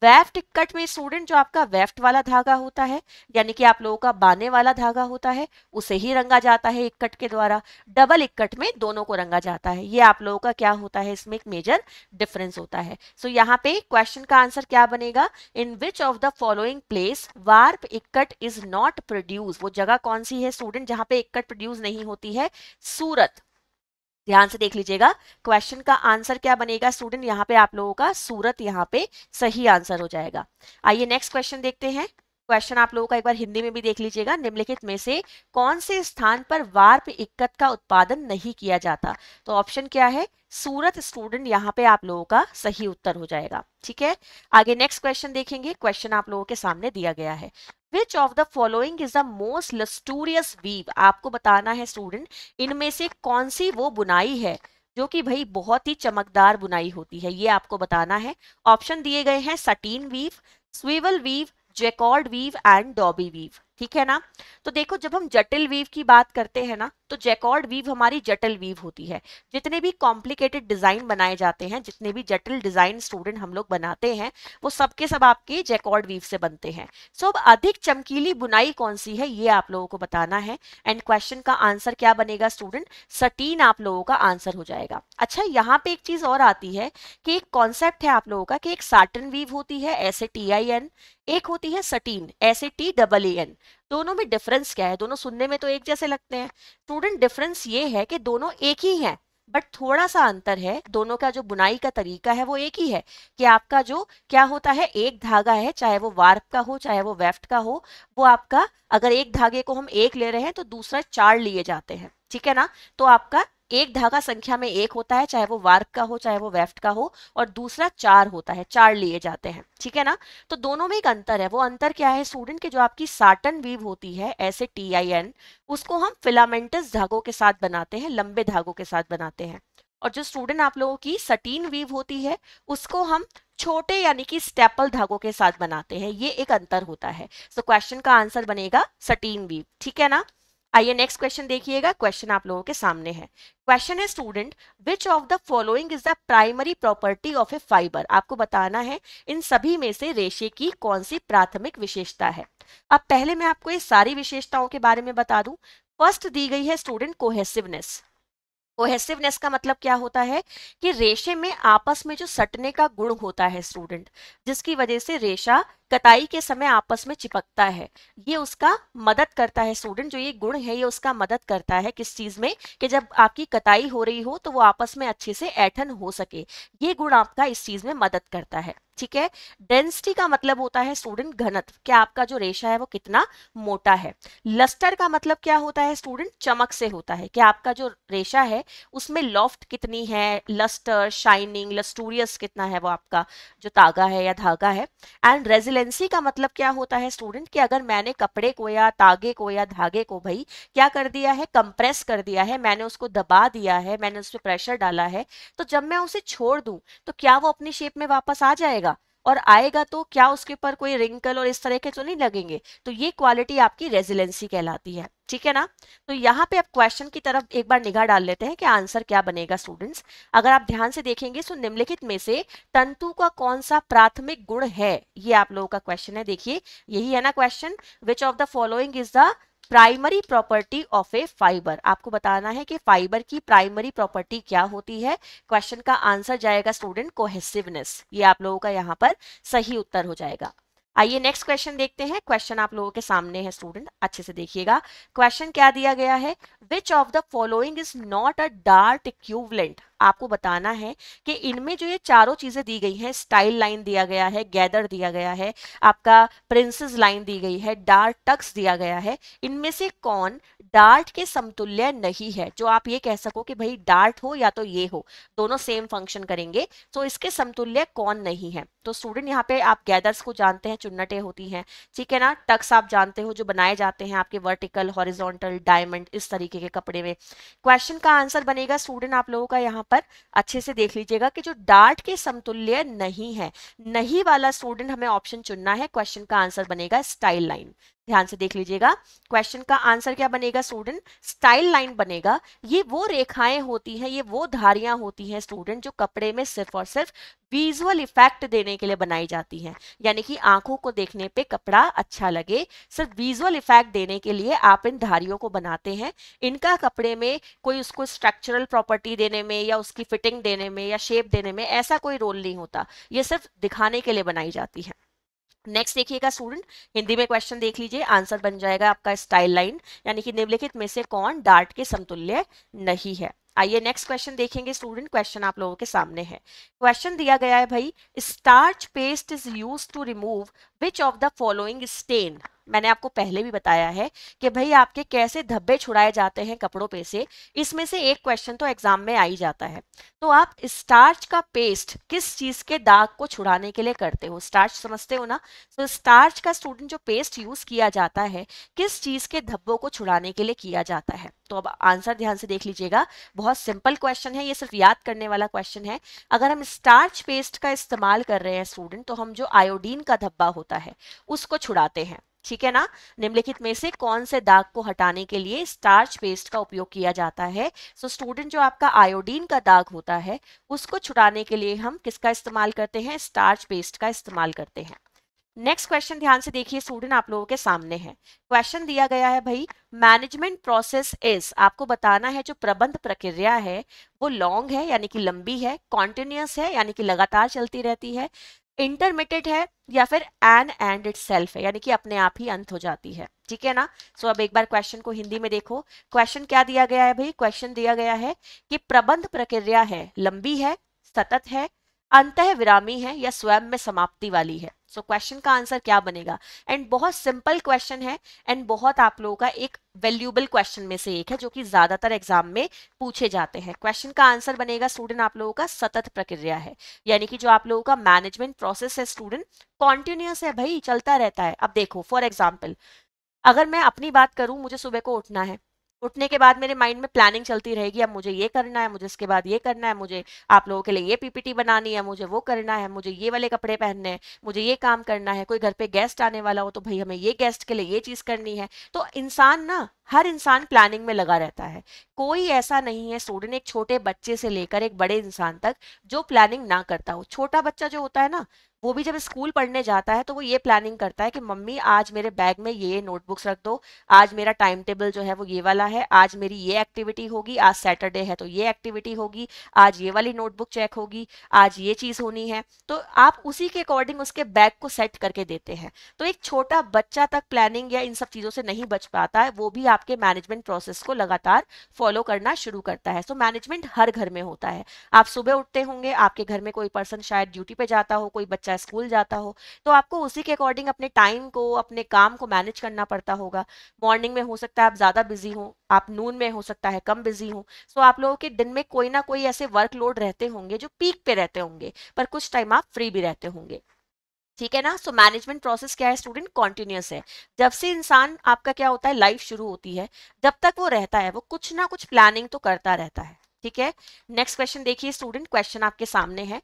S1: वेफ्ट इक्कट में स्टूडेंट जो आपका वेफ्ट वाला धागा होता है, यानी कि आप लोगों का बाने वाला धागा होता है, उसे ही रंगा जाता है इक्कट के द्वारा। डबल इक्कट में दोनों को रंगा जाता है। ये आप लोगों का क्या होता है, इसमें एक मेजर डिफरेंस होता है। सो यहाँ पे क्वेश्चन का आंसर क्या बनेगा? In which of the following place warp ikat is not produce. वो जगह कौन सी है स्टूडेंट जहां पे इक्कट प्रोड्यूस नहीं होती है? सूरत। ध्यान से देख लीजिएगा, क्वेश्चन का आंसर क्या बनेगा स्टूडेंट? यहाँ पे आप लोगों का सूरत यहाँ पे सही आंसर हो जाएगा। आइए नेक्स्ट क्वेश्चन देखते हैं। क्वेश्चन आप लोगों का एक बार हिंदी में भी देख लीजिएगा। निम्नलिखित में से कौन से स्थान पर वार्प इक्कत का उत्पादन नहीं किया जाता? तो ऑप्शन क्या है? सूरत स्टूडेंट, यहाँ पे आप लोगों का सही उत्तर हो जाएगा। ठीक है, आगे नेक्स्ट क्वेश्चन देखेंगे। क्वेश्चन आप लोगों के सामने दिया गया है, which of the following is the most lustrous weave? आपको बताना है स्टूडेंट, इनमें से कौन सी वो बुनाई है जो कि भाई बहुत ही चमकदार बुनाई होती है, ये आपको बताना है। ऑप्शन दिए गए हैं satin weave, swivel weave, jacquard weave and dobby weave. ठीक है ना? तो देखो, जब हम जटिल वीव की बात करते हैं ना, तो जैकॉर्ड वीव हमारी जटिल वीव होती है। जितने भी कॉम्प्लिकेटेड डिजाइन बनाए जाते हैं, जितने भी जटिल डिजाइन स्टूडेंट हम लोग बनाते हैं, वो सबके सब आपके जैकॉर्ड वीव से बनते हैं। सो अब अधिक चमकीली बुनाई कौन सी है, ये आप लोगों को बताना है। एंड क्वेश्चन का आंसर क्या बनेगा स्टूडेंट? सटीन आप लोगों का आंसर हो जाएगा। अच्छा, यहाँ पे एक चीज और आती है कि एक कॉन्सेप्ट है आप लोगों का कि एक साटन वीव होती है, ऐसे TIN, एक होती है सटीन, ऐसे TAAN। दोनों में डिफरेंस क्या है? दोनों सुनने में तो एक जैसे लगते हैं स्टूडेंट, डिफरेंस ये है कि दोनों एक ही हैं, बट थोड़ा सा अंतर है। दोनों का जो बुनाई का तरीका है वो एक ही है, कि आपका जो क्या होता है, एक धागा है, चाहे वो वार्प का हो चाहे वो वेफ्ट का हो, वो आपका अगर एक धागे को हम एक ले रहे हैं तो दूसरा 4 लिए जाते हैं। ठीक है ना? तो आपका एक धागा संख्या में एक होता है, चाहे वो वार्प का हो चाहे वो वेफ्ट का हो, और दूसरा 4 होता है, 4 लिए जाते हैं। ठीक है ना? तो दोनों में एक अंतर है। वो अंतर क्या है स्टूडेंट? के जो आपकी साटन वीव होती है, ऐसे TIN, उसको हम फिलामेंटस धागों के साथ बनाते हैं, लंबे धागों के साथ बनाते हैं। और जो स्टूडेंट आप लोगों की सटीन वीव होती है, उसको हम छोटे यानी कि स्टेपल धागों के साथ बनाते हैं। ये एक अंतर होता है। सो क्वेश्चन का आंसर बनेगा सटीन वीव। ठीक है ना? आइए नेक्स्ट क्वेश्चन देखिएगा। क्वेश्चन आप लोगों के सामने है। क्वेश्चन है student, which of the following is the primary property of A fibre? आपको बताना है इन सभी में से रेशे की कौन सी प्राथमिक विशेषता है। अब पहले मैं आपको ये सारी विशेषताओं के बारे में बता दूं। फर्स्ट दी गई है स्टूडेंट कोहेसिवनेस। कोहेसिवनेस का मतलब क्या होता है? कि रेशे में आपस में जो सटने का गुण होता है स्टूडेंट, जिसकी वजह से रेशा कताई के समय आपस में चिपकता है, ये उसका मदद करता है स्टूडेंट। जो ये गुण है ये उसका मदद करता है किस चीज में? कि जब आपकी कताई हो रही हो तो वो आपस में अच्छे से ऐठन हो सके, ये गुण आपका इस चीज में मदद करता है। ठीक है? डेंसिटी का मतलब होता है स्टूडेंट घनत्व, कि आपका जो रेशा है वो कितना मोटा है। लस्टर का मतलब क्या होता है स्टूडेंट? चमक से होता है, कि आपका जो रेशा है उसमें लॉफ्ट कितनी है, लस्टर, शाइनिंग, लस्टूरियस कितना है वो आपका जो तागा है या धागा है। एंड रेजिलेंसी का मतलब क्या होता है स्टूडेंट? कि अगर मैंने कपड़े को या तागे को या धागे को भाई क्या कर दिया है, कंप्रेस कर दिया है, मैंने उसको दबा दिया है, मैंने उस पर प्रेशर डाला है, तो जब मैं उसे छोड़ दूं तो क्या वो अपनी शेप में वापस आ जाएगा? और आएगा तो क्या उसके ऊपर कोई रिंकल और इस तरह के तो नहीं लगेंगे? तो ये क्वालिटी आपकी रेजिलेंसी कहलाती है। ठीक है ना? तो यहाँ पे आप क्वेश्चन की तरफ एक बार निगाह डाल लेते हैं कि आंसर क्या बनेगा स्टूडेंट्स। अगर आप ध्यान से देखेंगे तो निम्नलिखित में से तंतु का कौन सा प्राथमिक गुण है, ये आप लोगों का क्वेश्चन है। देखिए यही है ना question, which of the following is the primary property of A fibre? आपको बताना है कि फाइबर की प्राइमरी प्रॉपर्टी क्या होती है। क्वेश्चन का आंसर जाएगा स्टूडेंट कोहेसिवनेस। ये आप लोगों का यहाँ पर सही उत्तर हो जाएगा। आइए नेक्स्ट क्वेश्चन देखते हैं। क्वेश्चन आप लोगों के सामने है स्टूडेंट, अच्छे से देखिएगा। क्वेश्चन क्या दिया गया है? Which of the following is not a dart equivalent? आपको बताना है कि इनमें जो ये चारों चीजें दी गई हैं, स्टाइल लाइन दिया गया है, गैदर दिया गया है, आपका प्रिंसेस लाइन दी गई है, डार्ट टक्स दिया गया है, इनमें से कौन डार्ट के समतुल्य नहीं है? जो आप ये कह सको कि भाई डार्ट हो या तो ये हो, दोनों सेम फंक्शन करेंगे, तो इसके समतुल्य कौन नहीं है? तो स्टूडेंट यहाँ पे आप गैदर्स को जानते हैं, चुन्नटें होती हैं। ठीक है ना? टक्स आप जानते हो जो बनाए जाते हैं आपके वर्टिकल, हॉरिजॉन्टल, डायमंड, इस तरीके के कपड़े में। क्वेश्चन का आंसर बनेगा स्टूडेंट आप लोगों का यहाँ पर अच्छे से देख लीजिएगा कि जो डार्ट के समतुल्य नहीं है, नहीं वाला स्टूडेंट हमें ऑप्शन चुनना है। क्वेश्चन का आंसर बनेगा स्टाइल लाइन। ध्यान से देख लीजिएगा, क्वेश्चन का आंसर क्या बनेगा स्टूडेंट? स्टाइल लाइन बनेगा। ये वो रेखाएं होती हैं, ये वो धारियां होती हैं स्टूडेंट जो कपड़े में सिर्फ और सिर्फ विजुअल इफेक्ट देने के लिए बनाई जाती हैं। यानी कि आंखों को देखने पे कपड़ा अच्छा लगे, सिर्फ विजुअल इफेक्ट देने के लिए आप इन धारियों को बनाते हैं। इनका कपड़े में कोई उसको स्ट्रक्चरल प्रॉपर्टी देने में या उसकी फिटिंग देने में या शेप देने में ऐसा कोई रोल नहीं होता, ये सिर्फ दिखाने के लिए बनाई जाती है। नेक्स्ट देखिएगा स्टूडेंट, हिंदी में क्वेश्चन देख लीजिए। आंसर बन जाएगा आपका स्टाइल लाइन, यानी कि निम्नलिखित में से कौन डार्ट के समतुल्य नहीं है। आइए नेक्स्ट क्वेश्चन देखेंगे स्टूडेंट। क्वेश्चन आप लोगों के सामने है। क्वेश्चन दिया गया है भाई, starch paste is used to remove which of the following stain. मैंने आपको पहले भी बताया है कि भाई आपके कैसे धब्बे छुड़ाए जाते हैं कपड़ों पे से, इसमें से एक क्वेश्चन तो एग्जाम में आ ही जाता है। तो आप स्टार्च का पेस्ट किस चीज के दाग को छुड़ाने के लिए करते हो? स्टार्च समझते हो ना? तो स्टार्च का स्टूडेंट जो पेस्ट यूज किया जाता है किस चीज के धब्बों को छुड़ाने के लिए किया जाता है? तो अब आंसर ध्यान से देख लीजिएगा, बहुत सिंपल क्वेश्चन है, ये सिर्फ याद करने वाला क्वेश्चन है। अगर हम स्टार्च पेस्ट का इस्तेमाल कर रहे हैं स्टूडेंट, तो हम जो आयोडीन का धब्बा होता है उसको छुड़ाते हैं, ठीक है ना? निम्नलिखित में से कौन से दाग को हटाने के लिए स्टार्च पेस्ट का उपयोग किया जाता है? सो स्टूडेंट जो आपका आयोडीन का दाग होता है उसको छुड़ाने के लिए हम किसका इस्तेमाल करते हैं? स्टार्च पेस्ट का इस्तेमाल करते हैं। नेक्स्ट क्वेश्चन ध्यान से देखिए स्टूडेंट, आप लोगों के सामने है। क्वेश्चन दिया गया है भाई, मैनेजमेंट प्रोसेस इज, आपको बताना है जो प्रबंध प्रक्रिया है वो लॉन्ग है यानी कि लंबी है, कॉन्टिन्यूअस है यानी कि लगातार चलती रहती है, इंटरमिटेड है, या फिर एंड इटसेल्फ है यानी कि अपने आप ही अंत हो जाती है, ठीक है ना? सो अब एक बार क्वेश्चन को हिंदी में देखो। क्वेश्चन क्या दिया गया है भाई? क्वेश्चन दिया गया है कि प्रबंध प्रक्रिया है, लंबी है, सतत है, अंतः विरामी है, या स्वयं में समाप्ति वाली है। सो क्वेश्चन का आंसर क्या बनेगा? एंड बहुत सिंपल क्वेश्चन है एंड बहुत आप लोगों का एक वैल्यूएबल क्वेश्चन में से एक है जो कि ज्यादातर एग्जाम में पूछे जाते हैं। क्वेश्चन का आंसर बनेगा स्टूडेंट आप लोगों का सतत प्रक्रिया है, यानी कि जो आप लोगों का मैनेजमेंट प्रोसेस है स्टूडेंट कॉन्टिन्यूअस है भाई, चलता रहता है। अब देखो फॉर एग्जाम्पल, अगर मैं अपनी बात करूं, मुझे सुबह को उठना है, उठने के बाद मेरे माइंड में प्लानिंग चलती रहेगी, अब मुझे ये करना है, मुझे इसके बाद ये करना है, मुझे आप लोगों के लिए ये पीपीटी बनानी है, मुझे वो करना है, मुझे ये वाले कपड़े पहनने हैं, मुझे ये काम करना है, कोई घर पे गेस्ट आने वाला हो तो भाई हमें ये गेस्ट के लिए ये चीज करनी है। तो इंसान ना, हर इंसान प्लानिंग में लगा रहता है। कोई ऐसा नहीं है स्टूडेंट, एक छोटे बच्चे से लेकर एक बड़े इंसान तक, जो प्लानिंग ना करता हो। छोटा बच्चा जो होता है ना, वो भी जब स्कूल पढ़ने जाता है तो वो ये प्लानिंग करता है कि मम्मी आज मेरे बैग में ये नोटबुक्स रख दो, आज मेरा टाइम टेबल जो है वो ये वाला है, आज मेरी ये एक्टिविटी होगी, आज सैटरडे है तो ये एक्टिविटी होगी, आज ये वाली नोटबुक चेक होगी, आज ये चीज होनी है। तो आप उसी के अकॉर्डिंग उसके बैग को सेट करके देते हैं। तो एक छोटा बच्चा तक प्लानिंग या इन सब चीजों से नहीं बच पाता है, वो भी आपके मैनेजमेंट प्रोसेस को लगातार फॉलो करना शुरू करता है। सो मैनेजमेंट हर घर में होता है। आप सुबह उठते होंगे, आपके घर में कोई पर्सन शायद ड्यूटी पे जाता हो, कोई बच्चा स्कूल जाता हो, तो आपको उसी के अकॉर्डिंग अपने टाइम को, अपने काम को मैनेज करना पड़ता होगा। मॉर्निंग में हो सकता है आप ज्यादा बिजी हो, आप नून में हो सकता है कम बिजी हो। सो आप लोगों के दिन में कोई ना कोई ऐसे वर्कलोड रहते होंगे जो पीक पे रहते होंगे, पर कुछ टाइम आप फ्री भी रहते होंगे, ठीक है ना? सो मैनेजमेंट प्रोसेस क्या है स्टूडेंट? कॉन्टिन्यूअस है। जब से इंसान आपका क्या होता है, लाइफ शुरू होती है, जब तक वो रहता है वो कुछ ना कुछ प्लानिंग तो करता रहता है, ठीक है? नेक्स्ट क्वेश्चन देखिए स्टूडेंट, क्वेश्चन आपके सामने है।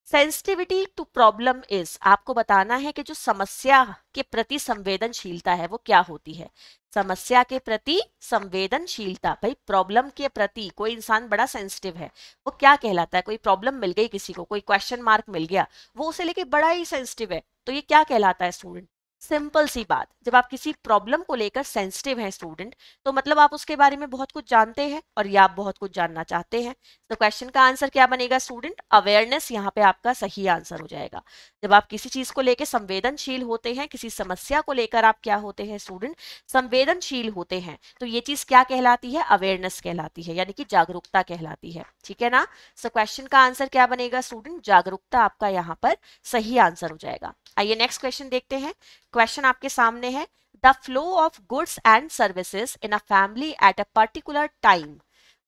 S1: सेंसिटिविटी टू प्रॉब्लम इज, आपको बताना है कि जो समस्या के प्रति संवेदनशीलता है वो क्या होती है? समस्या के प्रति संवेदनशीलता, भाई प्रॉब्लम के प्रति कोई इंसान बड़ा सेंसिटिव है, वो क्या कहलाता है? कोई प्रॉब्लम मिल गई किसी को, कोई क्वेश्चन मार्क मिल गया, वो उसे लेके बड़ा ही सेंसिटिव है, तो ये क्या कहलाता है स्टूडेंट? सिंपल सी बात, जब आप किसी प्रॉब्लम को लेकर सेंसिटिव हैं स्टूडेंट, तो मतलब आप उसके बारे में बहुत कुछ जानते हैं और या आप बहुत कुछ जानना चाहते हैं। तो क्वेश्चन का आंसर क्या बनेगा स्टूडेंट? अवेयरनेस यहाँ पे आपका सही आंसर हो जाएगा। जब आप किसी चीज को लेकर संवेदनशील होते हैं, किसी समस्या को लेकर आप क्या होते हैं स्टूडेंट? संवेदनशील होते हैं, तो ये चीज क्या कहलाती है? अवेयरनेस कहलाती है, यानी कि जागरूकता कहलाती है, ठीक है ना? सो क्वेश्चन का आंसर क्या बनेगा स्टूडेंट? जागरूकता आपका यहाँ पर सही आंसर हो जाएगा। आइए नेक्स्ट क्वेश्चन देखते हैं। क्वेश्चन आपके सामने है, the flow of goods and services in a family at a particular time.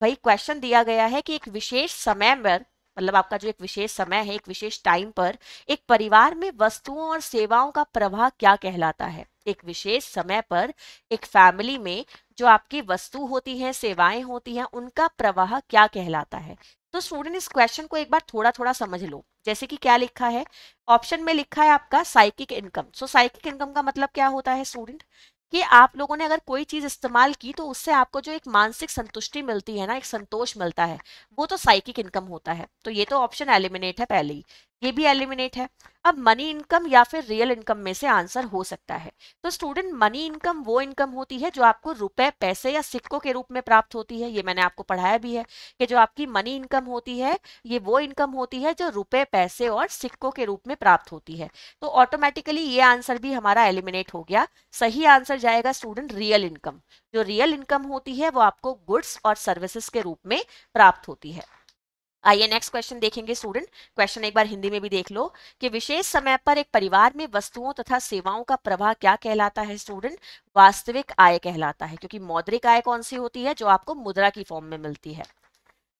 S1: भाई क्वेश्चन दिया गया है कि एक विशेष समय पर, मतलब आपका जो एक विशेष समय है, एक विशेष टाइम पर एक परिवार में वस्तुओं और सेवाओं का प्रवाह क्या कहलाता है? एक विशेष समय पर एक फैमिली में जो आपकी वस्तु होती है, सेवाएं होती हैं, उनका प्रवाह क्या कहलाता है? तो स्टूडेंट इस क्वेश्चन को एक बार थोड़ा थोड़ा समझ लो। जैसे कि क्या लिखा है ऑप्शन में, लिखा है आपका साइकिक इनकम। सो साइकिक इनकम का मतलब क्या होता है स्टूडेंट? कि आप लोगों ने अगर कोई चीज इस्तेमाल की तो उससे आपको जो एक मानसिक संतुष्टि मिलती है ना, एक संतोष मिलता है, वो तो साइकिक इनकम होता है। तो ये तो ऑप्शन एलिमिनेट है पहले ही। ये भी एलिमिनेट है। अब मनी इनकम या फिर रियल इनकम में से आंसर हो सकता है। तो स्टूडेंट मनी इनकम वो इनकम होती है जो आपको रुपए, पैसे या सिक्कों के रूप में प्राप्त होती है। ये मैंने आपको पढ़ाया भी है कि जो आपकी मनी इनकम होती है ये वो इनकम होती है जो रुपए, पैसे और सिक्कों के रूप में प्राप्त होती है। तो ऑटोमेटिकली ये आंसर भी हमारा एलिमिनेट हो गया। सही आंसर जाएगा स्टूडेंट रियल इनकम। जो रियल इनकम होती है वो आपको गुड्स और सर्विसेज के रूप में प्राप्त होती है। आइए नेक्स्ट क्वेश्चन देखेंगे स्टूडेंट। क्वेश्चन एक बार हिंदी में भी देख लो कि विशेष समय पर एक परिवार में वस्तुओं तथा सेवाओं का प्रवाह क्या कहलाता है स्टूडेंट? वास्तविक आय कहलाता है, क्योंकि मौद्रिक आय कौन सी होती है? जो आपको मुद्रा की फॉर्म में मिलती है।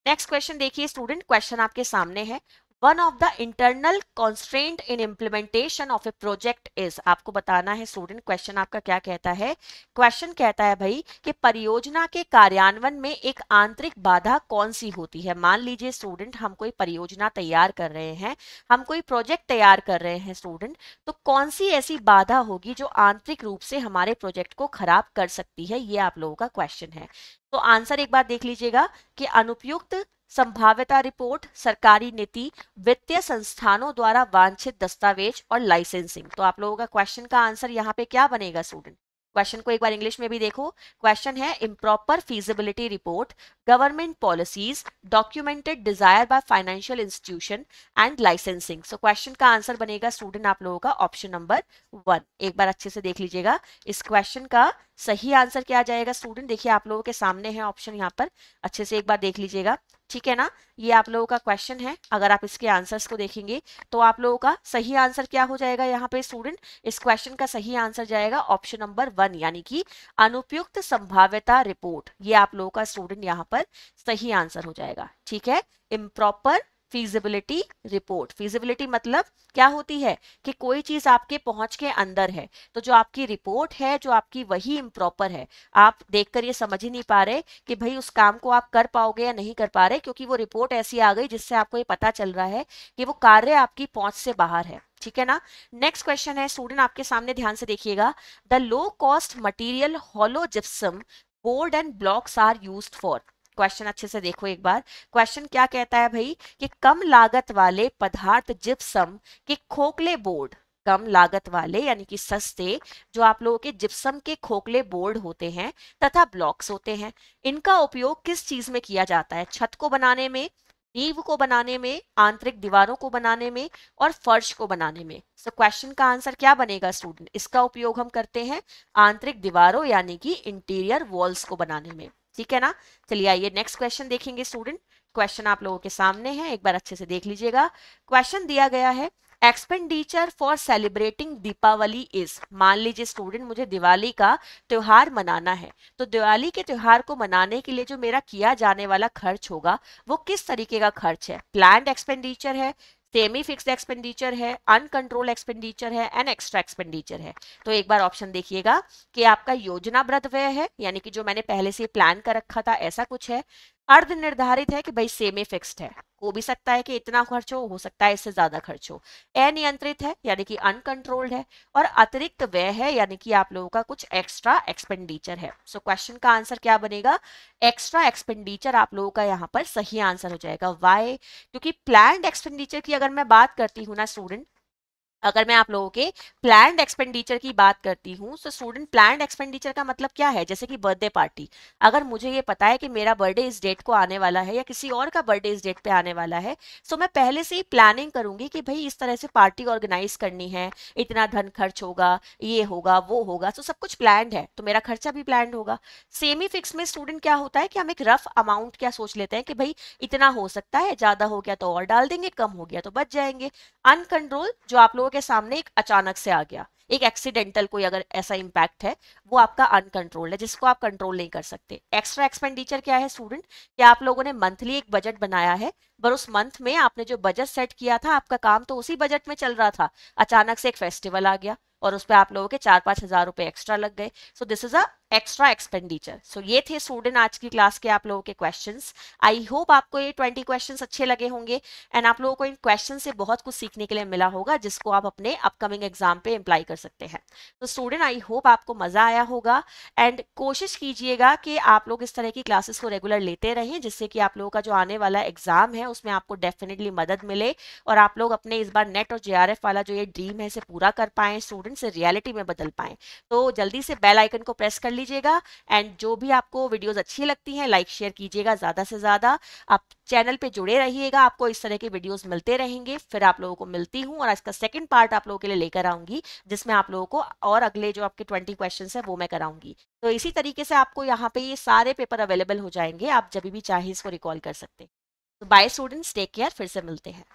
S1: नेक्स्ट क्वेश्चन देखिए स्टूडेंट, क्वेश्चन आपके सामने है। One of the internal constraint in implementation of A project is, आपको बताना है स्टूडेंट क्वेश्चन आपका क्या कहता है। क्वेश्चन कहता है भाई कि परियोजना के कार्यान्वयन में एक आंतरिक बाधा कौन सी होती है। मान लीजिए स्टूडेंट हम कोई परियोजना तैयार कर रहे हैं, हम कोई प्रोजेक्ट तैयार कर रहे हैं स्टूडेंट, तो कौन सी ऐसी बाधा होगी जो आंतरिक रूप से हमारे प्रोजेक्ट को खराब कर सकती है, ये आप लोगों का क्वेश्चन है। तो आंसर एक बार देख लीजिएगा कि अनुपयुक्त संभाव्यता रिपोर्ट, सरकारी नीति, वित्तीय संस्थानों द्वारा वांछित दस्तावेज और लाइसेंसिंग। तो आप लोगों का क्वेश्चन का आंसर यहाँ पे क्या बनेगा स्टूडेंट? क्वेश्चन को एक बार इंग्लिश में भी देखो। क्वेश्चन है improper feasibility report, government policies, documented desire by financial institution and licensing. So question का आंसर बनेगा स्टूडेंट आप लोगों का ऑप्शन नंबर 1। एक बार अच्छे से देख लीजिएगा इस क्वेश्चन का सही आंसर क्या आ जाएगा स्टूडेंट। देखिए आप लोगों के सामने है ऑप्शन, यहाँ पर अच्छे से एक बार देख लीजिएगा, ठीक है ना। ये आप लोगों का क्वेश्चन है। अगर आप इसके आंसर्स को देखेंगे तो आप लोगों का सही आंसर क्या हो जाएगा यहाँ पे स्टूडेंट? इस क्वेश्चन का सही आंसर जाएगा ऑप्शन नंबर 1, यानी कि अनुपयुक्त संभाव्यता रिपोर्ट। ये आप लोगों का स्टूडेंट यहाँ पर सही आंसर हो जाएगा, ठीक है। इम्प्रॉपर फीजिबिलिटी रिपोर्ट, फीजिबिलिटी मतलब क्या होती है कि कोई चीज आपके पहुंच के अंदर है, तो जो आपकी रिपोर्ट है जो आपकी वही इम्प्रॉपर है। आप देखकर ये समझ ही नहीं पा रहे कि भाई उस काम को आप कर पाओगे या नहीं कर पा रहे, क्योंकि वो रिपोर्ट ऐसी आ गई जिससे आपको ये पता चल रहा है कि वो कार्य आपकी पहुंच से बाहर है, ठीक है ना। नेक्स्ट क्वेश्चन है स्टूडेंट आपके सामने, ध्यान से देखिएगा। The low cost material hollow gypsum board and blocks are used for. Question अच्छे से देखो एक बार। क्वेश्चन क्या कहता है भाई कि कम लागत वाले पदार्थ जिप्सम के खोखले बोर्ड, कम लागत वाले यानी कि सस्ते जो आप लोगों के जिप्सम के खोखले बोर्ड होते हैं तथा ब्लॉक्स होते हैं, इनका उपयोग किस चीज में किया जाता है? छत को बनाने में, नींव को बनाने में, आंतरिक दीवारों को बनाने में और फर्श को बनाने में। सो क्वेश्चन का आंसर क्या बनेगा स्टूडेंट? इसका उपयोग हम करते हैं आंतरिक दीवारों यानी कि इंटीरियर वॉल्स को बनाने में, ठीक है ना। चलिए आइए नेक्स्ट क्वेश्चन देखेंगे स्टूडेंट। क्वेश्चन आप लोगों के सामने है, एक बार अच्छे से देख लीजिएगा। क्वेश्चन दिया गया है expenditure for celebrating Deepavali is. मान लीजिए स्टूडेंट मुझे दिवाली का त्योहार मनाना है, तो दिवाली के त्योहार को मनाने के लिए जो मेरा किया जाने वाला खर्च होगा वो किस तरीके का खर्च है? प्लान्ड एक्सपेंडिचर है, सेमी फिक्स्ड एक्सपेंडिचर है, अनकंट्रोल एक्सपेंडिचर है एंड एक्स्ट्रा एक्सपेंडिचर है। तो एक बार ऑप्शन देखिएगा कि आपका योजनाबद्ध व्यय है, यानी कि जो मैंने पहले से प्लान कर रखा था ऐसा कुछ है। अर्ध निर्धारित है कि भाई सेमी फिक्स्ड है, हो भी सकता है कि इतना खर्च हो सकता है इससे ज्यादा खर्च हो। अनियंत्रित है यानी कि अनकंट्रोल्ड है, और अतिरिक्त व्यय है यानी कि आप लोगों का कुछ एक्स्ट्रा एक्सपेंडिचर है। सो क्वेश्चन का आंसर क्या बनेगा? एक्स्ट्रा एक्सपेंडिचर आप लोगों का यहाँ पर सही आंसर हो जाएगा। वाई? क्योंकि प्लान्ड एक्सपेंडिचर की अगर मैं बात करती हूँ ना स्टूडेंट, अगर मैं आप लोगों के प्लान्ड एक्सपेंडिचर की बात करती हूँ तो स्टूडेंट प्लान्ड एक्सपेंडिचर का मतलब क्या है? जैसे कि बर्थडे पार्टी, अगर मुझे ये पता है कि मेरा बर्थडे इस डेट को आने वाला है या किसी और का बर्थडे इस डेट पे आने वाला है, तो मैं पहले से ही प्लानिंग करूंगी कि भाई इस तरह से पार्टी ऑर्गेनाइज करनी है, इतना धन खर्च होगा, ये होगा वो होगा, तो सब कुछ प्लान्ड है तो मेरा खर्चा भी प्लान्ड होगा। सेमी फिक्स में स्टूडेंट क्या होता है कि हम एक रफ अमाउंट क्या सोच लेते हैं कि भाई इतना हो सकता है, ज्यादा हो गया तो और डाल देंगे, कम हो गया तो बच जाएंगे। अनकंट्रोल जो आप लोगों के सामने एक अचानक से आ गया, एक एक्सीडेंटल कोई अगर ऐसा इंपैक्ट है, वो आपका अनकंट्रोल्ड है जिसको आप कंट्रोल नहीं कर सकते। एक्स्ट्रा एक्सपेंडिचर क्या है स्टूडेंट? कि आप लोगों ने मंथली एक बजट बनाया है, पर उस मंथ में आपने जो बजट सेट किया था आपका काम तो उसी बजट में चल रहा था, अचानक से एक फेस्टिवल आ गया और उस पर आप लोगों के 4-5 हजार रुपए एक्स्ट्रा लग गए। So this is a extra expenditure. So ये थे स्टूडेंट आज की क्लास के आप लोगों के क्वेश्चंस। आई होप आपको ये 20 क्वेश्चंस अच्छे लगे होंगे एंड आप लोगों को इन क्वेश्चन से बहुत कुछ सीखने के लिए मिला होगा जिसको आप अपने अपकमिंग एग्जाम पे अप्लाई कर सकते हैं। तो स्टूडेंट आई होप आपको मजा आया होगा एंड कोशिश कीजिएगा कि आप लोग इस तरह की क्लासेस को रेगुलर लेते रहें जिससे कि आप लोगों का जो आने वाला एग्जाम है उसमें आपको डेफिनेटली मदद मिले और आप लोग अपने इस बार नेट और जेआरएफ वाला जो ये ड्रीम है इसे पूरा कर पाएं, स्टूडेंट से रियलिटी में बदल पाएं। तो जल्दी से बेल आइकन को प्रेस कर लीजिएगा एंड जो भी आपको वीडियोस अच्छी लगती हैं लाइक शेयर कीजिएगा ज़्यादा से ज़्यादा। आप चैनल पे जुड़े रहिएगा, आपको इस तरह के वीडियोस मिलते रहेंगे। फिर आप लोगों को मिलती हूँ और इसका सेकंड पार्ट आप लोगों के लिए लेकर आऊंगी जिसमें आप लोगों को और अगले जो आपके 20 क्वेश्चन है वो मैं कराऊंगी। तो इसी तरीके से आपको यहाँ पे ये सारे पेपर अवेलेबल हो जाएंगे, आप जब भी चाहे इसको रिकॉल कर सकते हैं। तो बाय स्टूडेंट्स, टेक केयर, फिर से मिलते हैं।